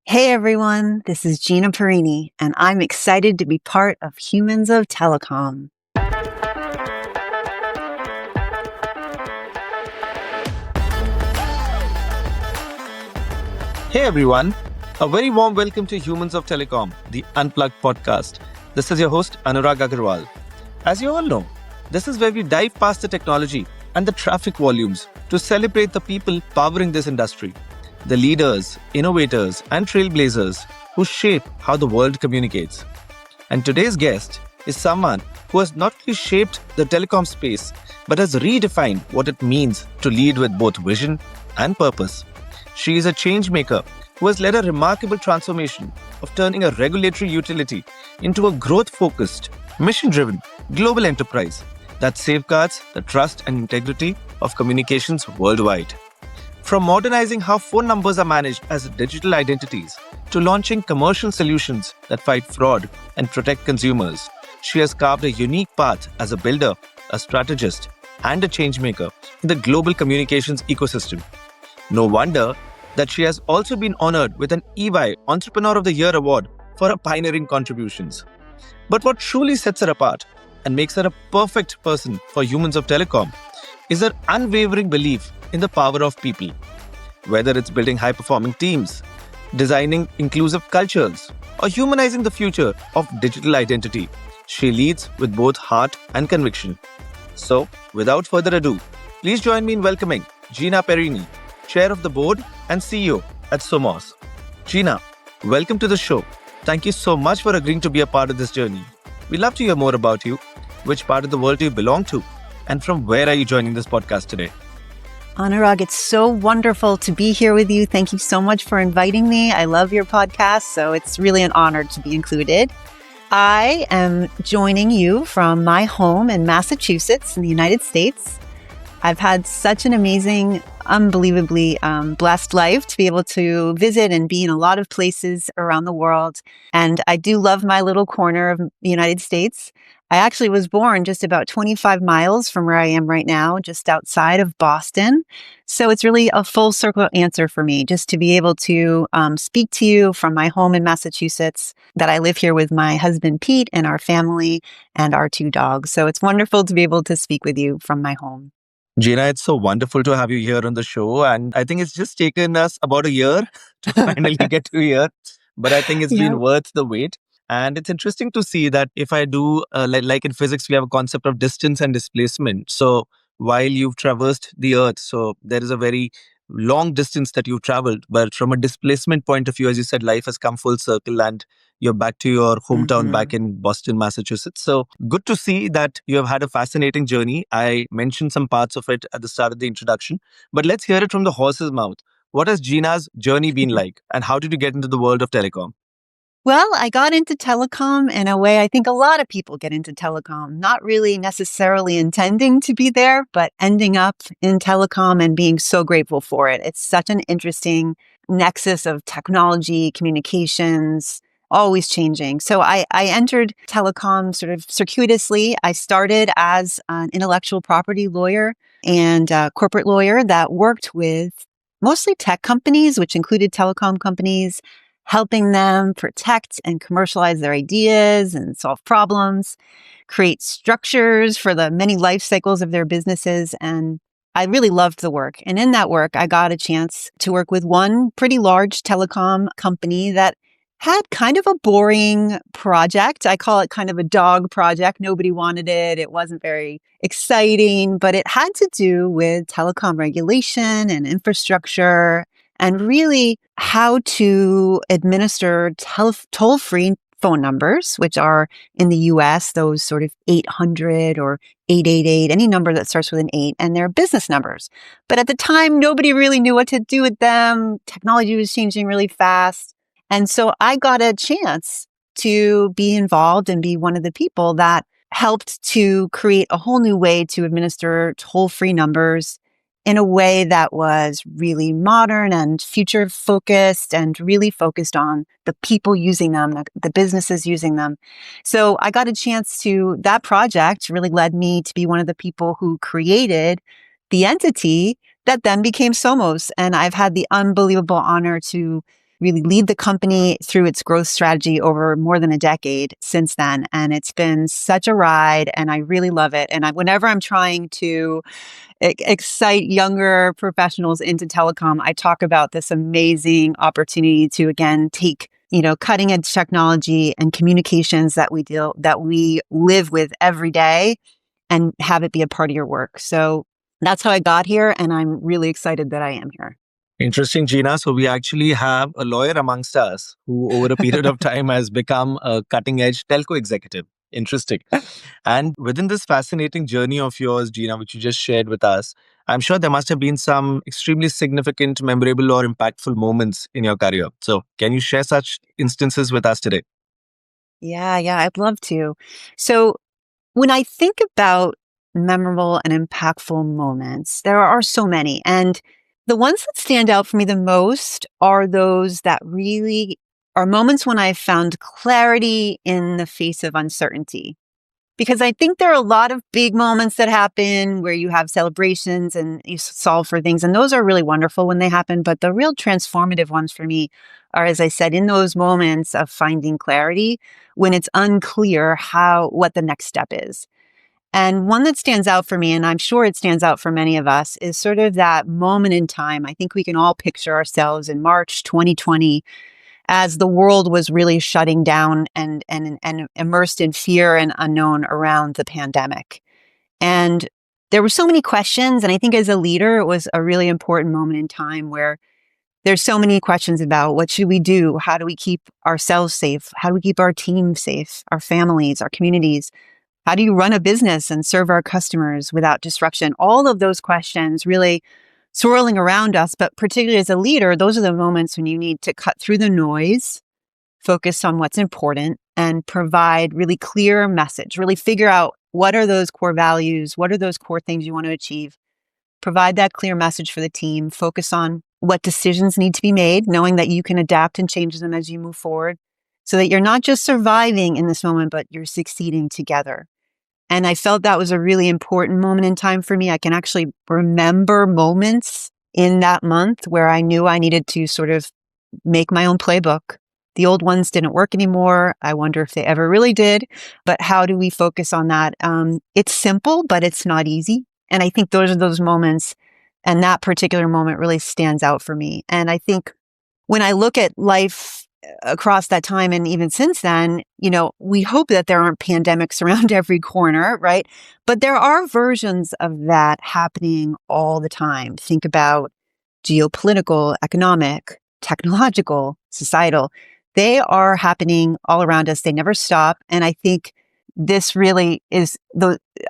Hey everyone, this is Gina Perini, and I'm excited to be part of Humans of Telecom. Hey everyone, a very warm welcome to Humans of Telecom, the Unplugged podcast. This is your host, Anurag Aggarwal. As you all know, this is where we dive past the technology and the traffic volumes to celebrate the people powering this industry, the leaders, innovators, and trailblazers who shape how the world communicates. And today's guest is someone who has not only shaped the telecom space, but has redefined what it means to lead with both vision and purpose. She is a change maker who has led a remarkable transformation of turning a regulatory utility into a growth-focused, mission-driven global enterprise that safeguards the trust and integrity of communications worldwide. From modernizing how phone numbers are managed as digital identities to launching commercial solutions that fight fraud and protect consumers, she has carved a unique path as a builder, a strategist, and a change maker in the global communications ecosystem. No wonder that she has also been honored with an EY Entrepreneur of the Year award for her pioneering contributions. But what truly sets her apart and makes her a perfect person for Humans of Telecom is her unwavering belief in the power of people. Whether it's building high-performing teams, designing inclusive cultures, or humanizing the future of digital identity, she leads with both heart and conviction. So, without further ado, please join me in welcoming Gina Perini, Chair of the Board and CEO at SOMOS. Gina, welcome to the show. Thank you so much for agreeing to be a part of this journey. We'd love to hear more about you. Which part of the world do you belong to? And from where are you joining this podcast today? Anurag, it's so wonderful to be here with you. Thank you so much for inviting me. I love your podcast, so it's really an honor to be included. I am joining you from my home in Massachusetts in the United States. I've had such an amazing, unbelievably blessed life to be able to visit and be in a lot of places around the world. And I do love my little corner of the United States. I actually was born just about 25 miles from where I am right now, just outside of Boston. So it's really a full circle answer for me just to be able to speak to you from my home in Massachusetts, that I live here with my husband, Pete, and our family and our 2 dogs. So it's wonderful to be able to speak with you from my home. Gina, it's so wonderful to have you here on the show. And I think it's just taken us about a year to finally get to here. But I think it's been worth the wait. And it's interesting to see that if I do, like in physics, we have a concept of distance and displacement. So while you've traversed the earth, so there is a very long distance that you've traveled. But from a displacement point of view, as you said, life has come full circle and you're back to your hometown back in Boston, Massachusetts. So good to see that you have had a fascinating journey. I mentioned some parts of it at the start of the introduction, but let's hear it from the horse's mouth. What has Gina's journey been like and how did you get into the world of telecom? Well, I got into telecom in a way I think a lot of people get into telecom, not really necessarily intending to be there, but ending up in telecom and being so grateful for it. It's such an interesting nexus of technology, communications, always changing. So I entered telecom sort of circuitously. I started as an intellectual property lawyer and a corporate lawyer that worked with mostly tech companies, which included telecom companies, helping them protect and commercialize their ideas and solve problems, create structures for the many life cycles of their businesses. And I really loved the work. And in that work, I got a chance to work with one pretty large telecom company that had kind of a boring project. I call it kind of a dog project. Nobody wanted it. It wasn't very exciting, but it had to do with telecom regulation and infrastructure and really how to administer toll-free phone numbers, which are in the US, those sort of 800 or 888, any number that starts with an 8, and they're business numbers. But at the time, nobody really knew what to do with them. Technology was changing really fast. And so I got a chance to be involved and be one of the people that helped to create a whole new way to administer toll-free numbers in a way that was really modern and future focused and really focused on the people using them, the businesses using them. So I got a chance to, that project really led me to be one of the people who created the entity that then became SOMOS. And I've had the unbelievable honor to really lead the company through its growth strategy over more than a decade since then. And it's been such a ride, and I really love it. And whenever I'm trying to excite younger professionals into telecom, I talk about this amazing opportunity to, again, take cutting edge technology and communications that we live with every day and have it be a part of your work. So that's how I got here, and I'm really excited that I am here. Interesting, Gina. So we actually have a lawyer amongst us who, over a period of time, has become a cutting edge telco executive. Interesting. And within this fascinating journey of yours, Gina, which you just shared with us, I'm sure there must have been some extremely significant, memorable, or impactful moments in your career. So, can you share such instances with us today? Yeah, I'd love to. So when I think about memorable and impactful moments, there are so many. And the ones that stand out for me the most are those that really are moments when I found clarity in the face of uncertainty. Because I think there are a lot of big moments that happen where you have celebrations and you solve for things. And those are really wonderful when they happen. But the real transformative ones for me are, as I said, in those moments of finding clarity when it's unclear what the next step is. And one that stands out for me, and I'm sure it stands out for many of us, is sort of that moment in time. I think we can all picture ourselves in March 2020 as the world was really shutting down and immersed in fear and unknown around the pandemic. And there were so many questions. And I think as a leader, it was a really important moment in time where there's so many questions about what should we do? How do we keep ourselves safe? How do we keep our team safe, our families, our communities? How do you run a business and serve our customers without disruption? All of those questions really swirling around us, but particularly as a leader, those are the moments when you need to cut through the noise, focus on what's important, and provide really clear message, really figure out what are those core values, what are those core things you want to achieve, provide that clear message for the team, focus on what decisions need to be made, knowing that you can adapt and change them as you move forward so that you're not just surviving in this moment, but you're succeeding together. And I felt that was a really important moment in time for me. I can actually remember moments in that month where I knew I needed to sort of make my own playbook. The old ones didn't work anymore. I wonder if they ever really did. But how do we focus on that? It's simple, but it's not easy. And I think those are those moments. And that particular moment really stands out for me. And I think when I look at life across that time and even since then, we hope that there aren't pandemics around every corner, right? But there are versions of that happening all the time. Think about geopolitical, economic, technological, societal. They are happening all around us. They never stop. And I think this really is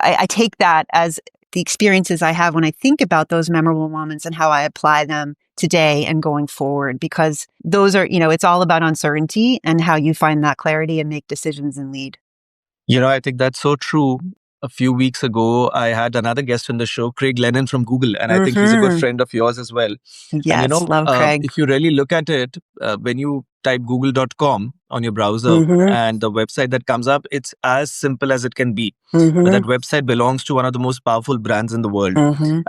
I take that as the experiences I have when I think about those memorable moments and how I apply them today and going forward, because those are, it's all about uncertainty and how you find that clarity and make decisions and lead. I think that's so true. A few weeks ago, I had another guest on the show, Craig Lennon from Google, and I think he's a good friend of yours as well. And Yes, love Craig. if you really look at it, when you type google.com on your browser and the website that comes up, it's as simple as it can be. But that website belongs to one of the most powerful brands in the world.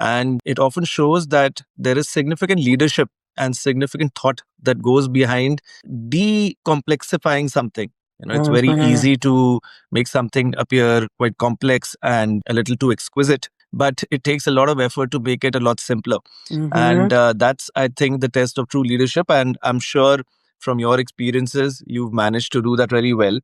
And it often shows that there is significant leadership and significant thought that goes behind decomplexifying something. It's very easy to make something appear quite complex and a little too exquisite, but it takes a lot of effort to make it a lot simpler. And that's, I think, the test of true leadership. And I'm sure from your experiences, you've managed to do that very well.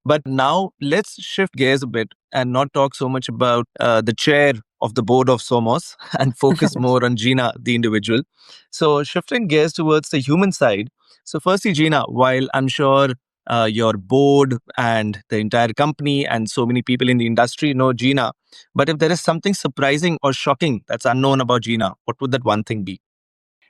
But now let's shift gears a bit and not talk so much about the chair of the board of SOMOS and focus more on Gina, the individual. So shifting gears towards the human side. So firstly, Gina, while I'm sure your board and the entire company and so many people in the industry know Gina, but if there is something surprising or shocking that's unknown about Gina, what would that one thing be?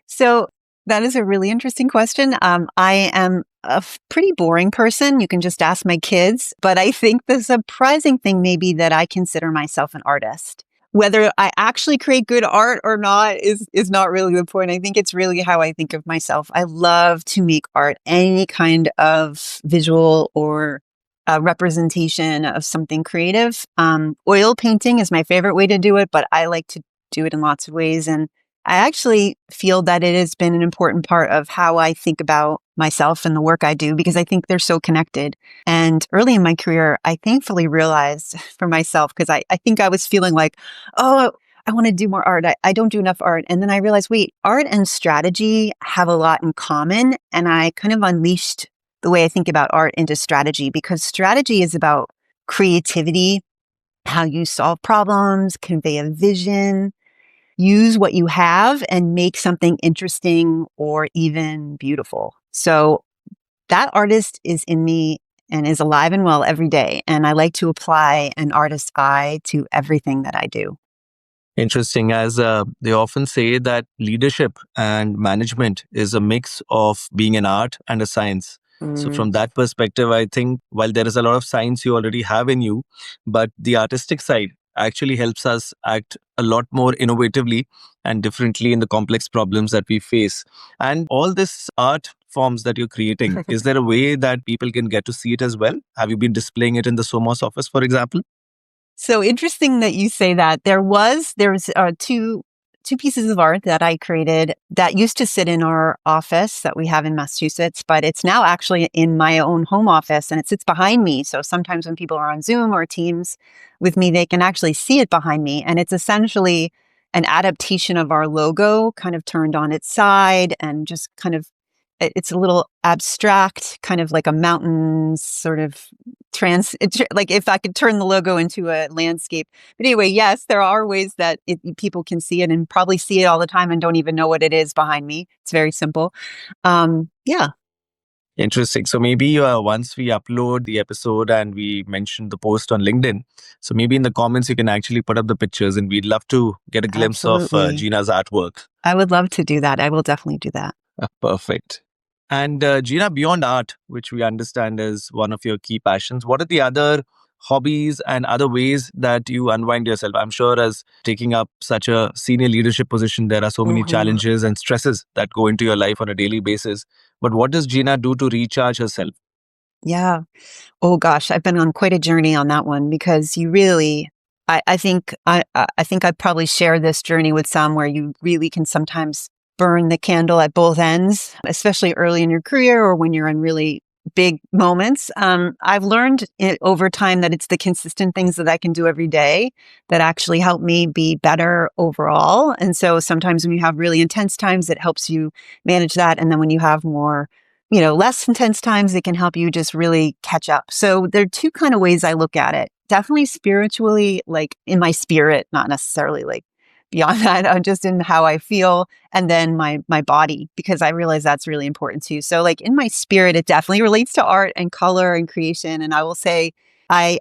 So that is a really interesting question. I am a pretty boring person. You can just ask my kids, but I think the surprising thing may be that I consider myself an artist. Whether I actually create good art or not is not really the point. I think it's really how I think of myself. I love to make art, any kind of visual or representation of something creative. Oil painting is my favorite way to do it, but I like to do it in lots of ways. And I actually feel that it has been an important part of how I think about myself and the work I do because I think they're so connected. And early in my career, I thankfully realized for myself, because I think I was feeling like, oh, I want to do more art. I don't do enough art. And then I realized, wait, art and strategy have a lot in common. And I kind of unleashed the way I think about art into strategy, because strategy is about creativity, how you solve problems, convey a vision, use what you have and make something interesting or even beautiful. So that artist is in me and is alive and well every day. And I like to apply an artist's eye to everything that I do. Interesting, as they often say that leadership and management is a mix of being an art and a science. So, Mm. from that perspective, I think while there is a lot of science you already have in you, but the artistic side actually helps us act a lot more innovatively and differently in the complex problems that we face. And all this art forms that you're creating, is there a way that people can get to see it as well? Have you been displaying it in the SOMOS office, for example? So interesting that you say that. There's two pieces of art that I created that used to sit in our office that we have in Massachusetts, but it's now actually in my own home office and it sits behind me. So sometimes when people are on Zoom or Teams with me, they can actually see it behind me. And it's essentially an adaptation of our logo, kind of turned on its side and just kind of it's a little abstract, kind of like a mountain sort of like if I could turn the logo into a landscape. But anyway, yes, there are ways that people can see it and probably see it all the time and don't even know what it is behind me. It's very simple. Yeah. Interesting. So maybe once we upload the episode and we mention the post on LinkedIn, so maybe in the comments you can actually put up the pictures, and we'd love to get a glimpse of Absolutely. Gina's artwork. I would love to do that. I will definitely do that. Perfect. And Gina, beyond art, which we understand is one of your key passions, what are the other hobbies and other ways that you unwind yourself? I'm sure as taking up such a senior leadership position, there are so many Mhm. challenges and stresses that go into your life on a daily basis. But what does Gina do to recharge herself? Yeah. Oh gosh, I've been on quite a journey on that one because you really, I think I probably share this journey with some where you really can sometimes burn the candle at both ends, especially early in your career or when you're in really big moments. I've learned over time that it's the consistent things that I can do every day that actually help me be better overall. And so sometimes when you have really intense times, it helps you manage that. And then when you have more less intense times, it can help you just really catch up. So there are two kind of ways I look at it. Definitely spiritually, like in my spirit, not necessarily like beyond that, just in how I feel, and then my body, because I realize that's really important too. So like in my spirit, it definitely relates to art and color and creation. And I will say I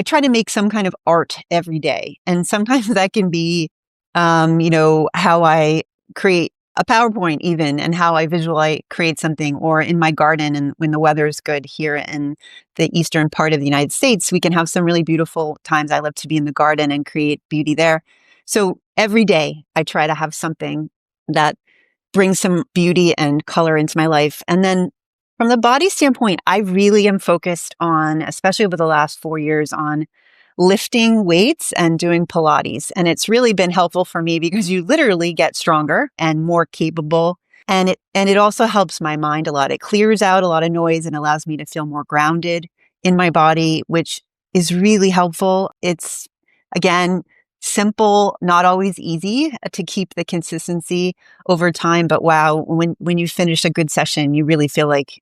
try to make some kind of art every day. And sometimes that can be how I create a PowerPoint even and how I visualize create something, or in my garden. And when the weather is good here in the eastern part of the United States, we can have some really beautiful times. I love to be in the garden and create beauty there. So every day I try to have something that brings some beauty and color into my life. And then from the body standpoint, I really am focused on, especially over the last 4 years, on lifting weights and doing Pilates. And it's really been helpful for me because you literally get stronger and more capable. And it also helps my mind a lot. It clears out a lot of noise and allows me to feel more grounded in my body, which is really helpful. It's again simple, not always easy to keep the consistency over time. But wow, when you finish a good session, you really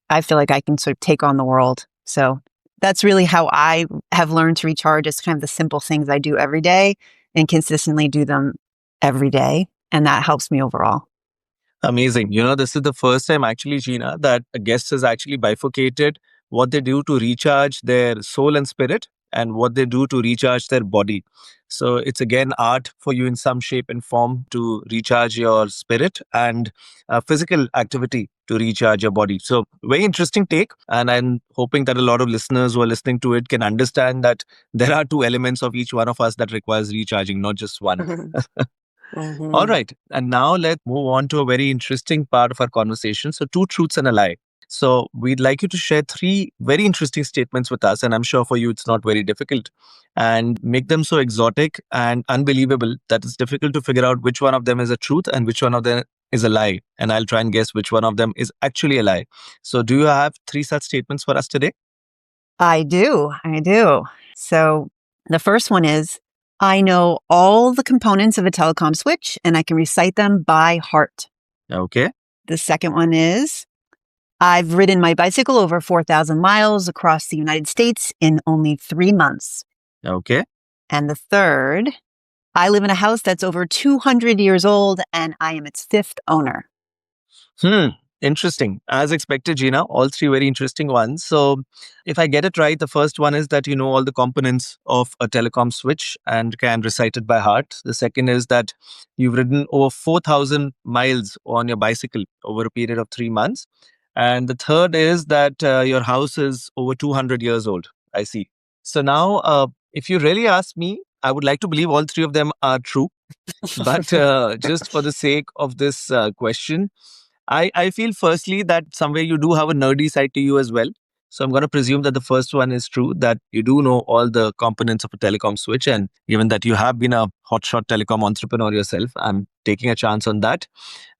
I feel like I can sort of take on the world. So that's really how I have learned to recharge. It's kind of the simple things I do every day and consistently do them every day. And that helps me overall. Amazing. You know, this is the first time actually, Gina, that a guest has actually bifurcated what they do to recharge their soul and spirit and what they do to recharge their body. So it's again art for you in some shape and form to recharge your spirit, and physical activity to recharge your body. So very interesting take. And I'm hoping that a lot of listeners who are listening to it can understand that there are two elements of each one of us that requires recharging, not just one. All Mhm. right. And now let's move on to a very interesting part of our conversation. So, two truths and a lie. So, we'd like you to share three very interesting statements with us. And I'm sure for you, it's not very difficult. And make them so exotic and unbelievable that it's difficult to figure out which one of them is a truth and which one of them is a lie. And I'll try and guess which one of them is actually a lie. So do you have three such statements for us today? I do. I do. So the first one is I know all the components of a telecom switch and I can recite them by heart. Okay. The second one is I've ridden my bicycle over 4,000 miles across the United States in only 3 months. Okay. And the third, I live in a house that's over 200 years old and I am its fifth owner. Interesting. As expected, Gina, all three very interesting ones. So, if I get it right, the first one is that you know all the components of a telecom switch and can recite it by heart. The second is that you've ridden over 4,000 miles on your bicycle over a period of 3 months. And the third is that your house is over 200 years old. I see. So, now, if you really ask me, I would like to believe all three of them are true. But just for the sake of this question, I feel firstly that somewhere you do have a nerdy side to you as well. So I'm going to presume that the first one is true, that you do know all the components of a telecom switch. And given that you have been a hotshot telecom entrepreneur yourself, I'm taking a chance on that.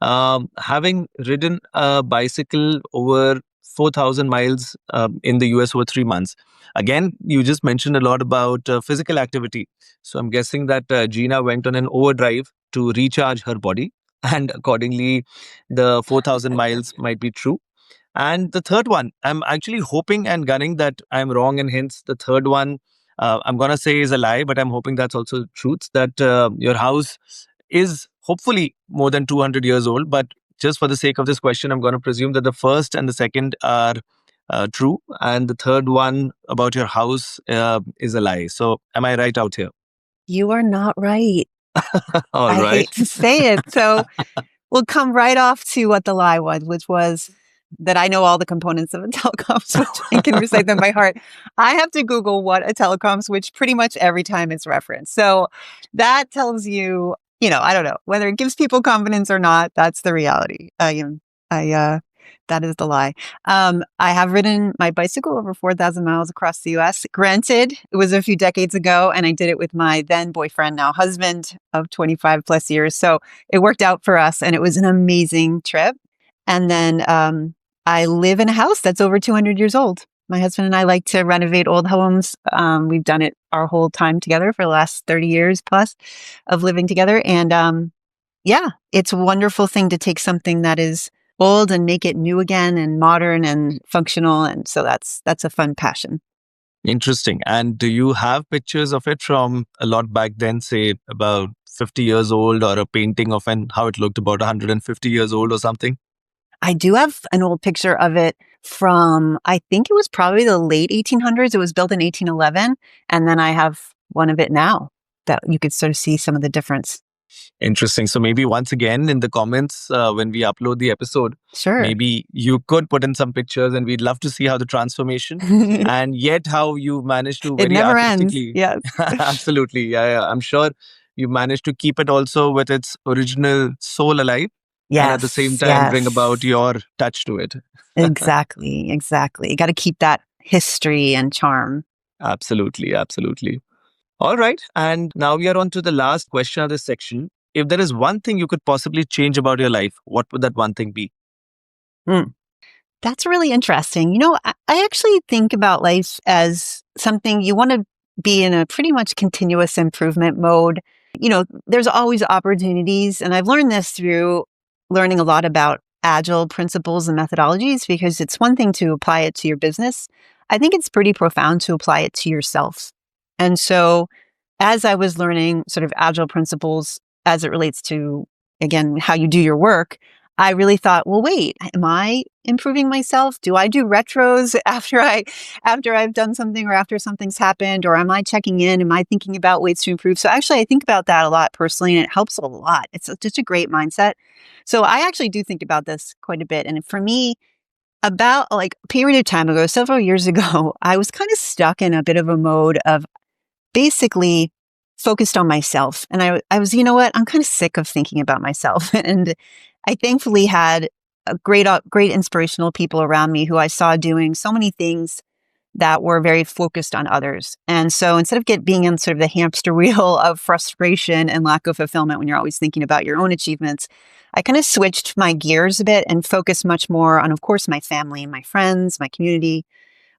Having ridden a bicycle over 4,000 miles in the US over 3 months. Again, you just mentioned a lot about physical activity. So I'm guessing that Gina went on an overdrive to recharge her body. And accordingly, the 4,000 miles might be true. And the third one, I'm actually hoping and gunning that I'm wrong, and hence the third one, I'm going to say is a lie, but I'm hoping that's also truth, that your house is hopefully more than 200 years old. But just for the sake of this question, I'm going to presume that the first and the second are true, and the third one about your house is a lie. So am I right out here? You are not right. All I right. hate to say it. So we'll come right off to what the lie was, which was that I know all the components of a telecom switch and can recite them by heart. I have to Google what a telecom switch pretty much every time it's referenced. So that tells you, I don't know whether it gives people confidence or not. That's the reality. That is the lie. I have ridden my bicycle over 4,000 miles across the US. Granted, it was a few decades ago, and I did it with my then boyfriend, now husband of 25 plus years. So it worked out for us, and it was an amazing trip. And then I live in a house that's over 200 years old. My husband and I like to renovate old homes. We've done it our whole time together for the last 30 years plus of living together. And yeah, it's a wonderful thing to take something that is old and make it new again and modern and functional. And so that's a fun passion. Interesting. And do you have pictures of it from a lot back then, say about 50 years old, or a painting of how it looked about 150 years old or something? I do have an old picture of it from, I think it was probably the late 1800s. It was built in 1811. And then I have one of it now that you could sort of see some of the difference. Interesting. So maybe once again in the comments when we upload the episode, Sure. maybe you could put in some pictures, and we'd love to see how the transformation and yet how you managed to It very never ends. artistically. Yes. Absolutely. Yeah. I'm sure you managed to keep it also with its original soul alive. And at the same time, bring about your touch to it. Exactly. You got to keep that history and charm. Absolutely. All right. And now we are on to the last question of this section. If there is one thing you could possibly change about your life, what would that one thing be? That's really interesting. I actually think about life as something you want to be in a pretty much continuous improvement mode. There's always opportunities. And I've learned this through learning a lot about agile principles and methodologies, because it's one thing to apply it to your business. I think it's pretty profound to apply it to yourself. And so as I was learning sort of agile principles as it relates to, again, how you do your work, I really thought, well, wait, am I improving myself? Do I do retros after I've done something or after something's happened? Or am I checking in? Am I thinking about ways to improve? So actually, I think about that a lot personally, and it helps a lot. It's just a great mindset. So I actually do think about this quite a bit. And for me, about like a period of time ago, several years ago, I was kind of stuck in a bit of a mode of basically focused on myself. And I was, I'm kind of sick of thinking about myself. And I thankfully had a great inspirational people around me who I saw doing so many things that were very focused on others. And so instead of being in sort of the hamster wheel of frustration and lack of fulfillment when you're always thinking about your own achievements, I kind of switched my gears a bit and focused much more on, of course, my family and my friends, my community,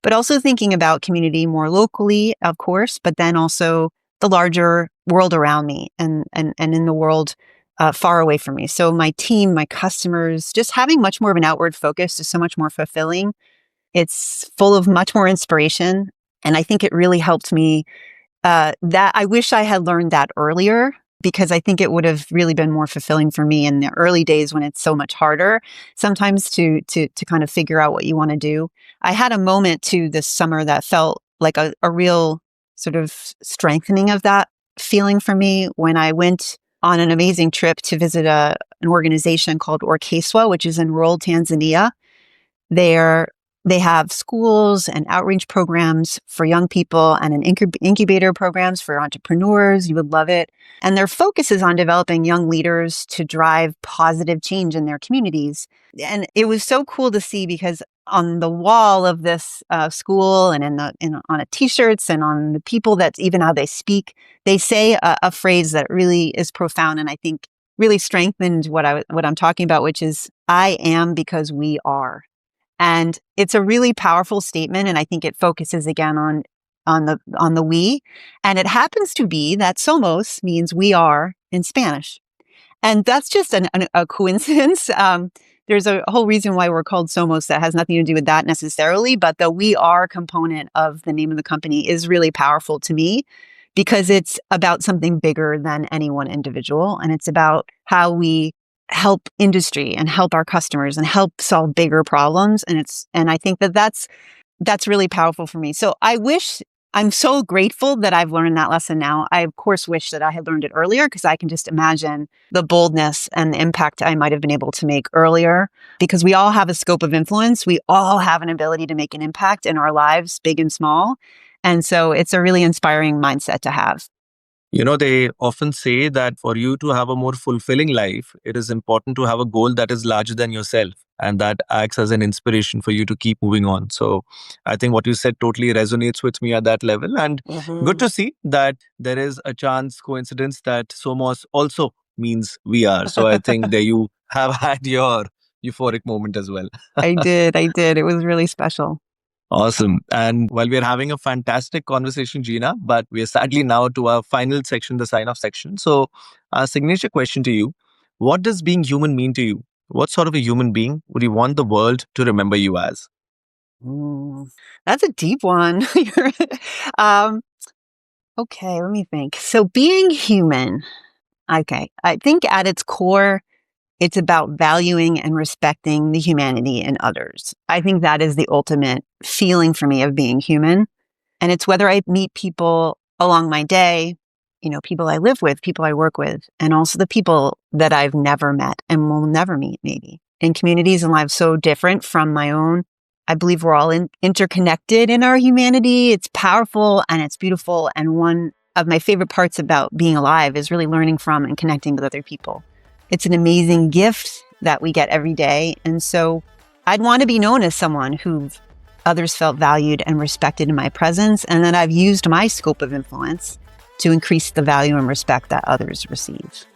but also thinking about community more locally, of course, but then also the larger world around me and in the world far away from me. So my team, my customers, just having much more of an outward focus is so much more fulfilling. It's full of much more inspiration. And I think it really helped me that I wish I had learned that earlier, because I think it would have really been more fulfilling for me in the early days when it's so much harder sometimes to kind of figure out what you want to do. I had a moment too this summer that felt like a real sort of strengthening of that feeling for me when I went on an amazing trip to visit an organization called Orkeswa, which is in rural Tanzania. They have schools and outreach programs for young people and an incubator programs for entrepreneurs. You would love it. And their focus is on developing young leaders to drive positive change in their communities. And it was so cool to see, because on the wall of this school and on a t-shirts and on the people, that's even how they speak, they say a phrase that really is profound and I think really strengthened what I'm talking about, which is "I am because we are." And it's a really powerful statement. And I think it focuses again on the we. And it happens to be that SOMOS means we are in Spanish. And that's just a coincidence. There's a whole reason why we're called SOMOS that has nothing to do with that necessarily. But the we are component of the name of the company is really powerful to me, because it's about something bigger than any one individual. And it's about how we help industry and help our customers and help solve bigger problems. And I think that's really powerful for me. So I'm so grateful that I've learned that lesson now. I, of course, wish that I had learned it earlier, because I can just imagine the boldness and the impact I might have been able to make earlier, because we all have a scope of influence. We all have an ability to make an impact in our lives, big and small. And so it's a really inspiring mindset to have. They often say that for you to have a more fulfilling life, it is important to have a goal that is larger than yourself. And that acts as an inspiration for you to keep moving on. So I think what you said totally resonates with me at that level. And good to see that there is a coincidence that SOMOS also means we are. So I think there you have had your euphoric moment as well. I did. It was really special. Awesome. And while we're having a fantastic conversation, Gina, but we're sadly now to our final section, the sign off section. So, our signature question to you: what does being human mean to you? What sort of a human being would you want the world to remember you as? That's a deep one. Okay, let me think. So, being human, okay, I think at its core, it's about valuing and respecting the humanity in others. I think that is the ultimate feeling for me of being human. And it's whether I meet people along my day, people I live with, people I work with, and also the people that I've never met and will never meet, maybe, in communities and lives so different from my own. I believe we're all interconnected in our humanity. It's powerful and it's beautiful. And one of my favorite parts about being alive is really learning from and connecting with other people. It's an amazing gift that we get every day. And so I'd want to be known as someone who others felt valued and respected in my presence. And then I've used my scope of influence to increase the value and respect that others receive.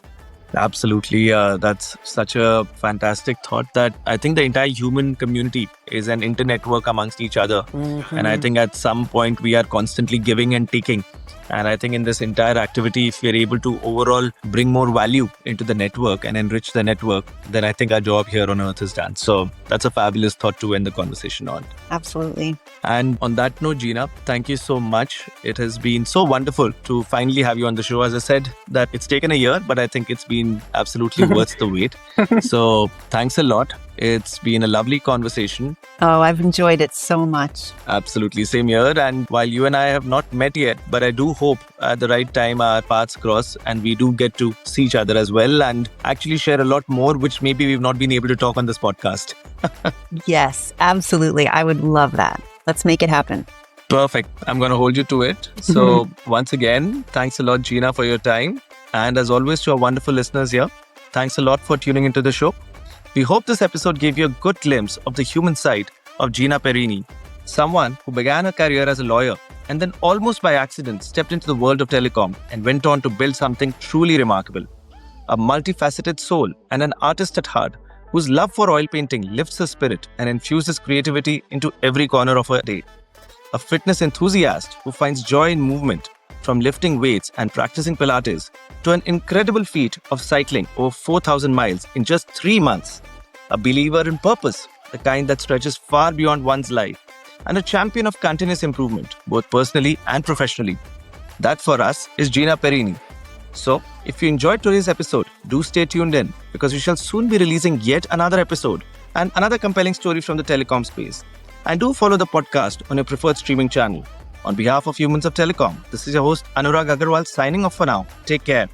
Absolutely. That's such a fantastic thought, that I think the entire human community is an internetwork amongst each other. And I think at some point we are constantly giving and taking. And I think in this entire activity, if we're able to overall bring more value into the network and enrich the network, then I think our job here on Earth is done. So that's a fabulous thought to end the conversation on. Absolutely. And on that note, Gina, thank you so much. It has been so wonderful to finally have you on the show. As I said, that it's taken a year, but I think it's been absolutely worth the wait. So thanks a lot. It's been a lovely conversation. Oh, I've enjoyed it so much. Absolutely. Same here. And while you and I have not met yet, but I do hope at the right time our paths cross and we do get to see each other as well and actually share a lot more, which maybe we've not been able to talk on this podcast. Yes, absolutely. I would love that. Let's make it happen. Perfect. I'm going to hold you to it. So once again, thanks a lot, Gina, for your time. And as always, to our wonderful listeners here, thanks a lot for tuning into the show. We hope this episode gave you a good glimpse of the human side of Gina Perini. Someone who began a career as a lawyer and then almost by accident stepped into the world of telecom and went on to build something truly remarkable. A multifaceted soul and an artist at heart whose love for oil painting lifts her spirit and infuses creativity into every corner of her day. A fitness enthusiast who finds joy in movement, from lifting weights and practicing Pilates to an incredible feat of cycling over 4,000 miles in just 3 months. A believer in purpose, the kind that stretches far beyond one's life, and a champion of continuous improvement, both personally and professionally. That for us is Gina Perini. So, if you enjoyed today's episode, do stay tuned in because we shall soon be releasing yet another episode and another compelling story from the telecom space. And do follow the podcast on your preferred streaming channel. On behalf of Humans of Telecom, this is your host Anurag Aggarwal signing off for now. Take care.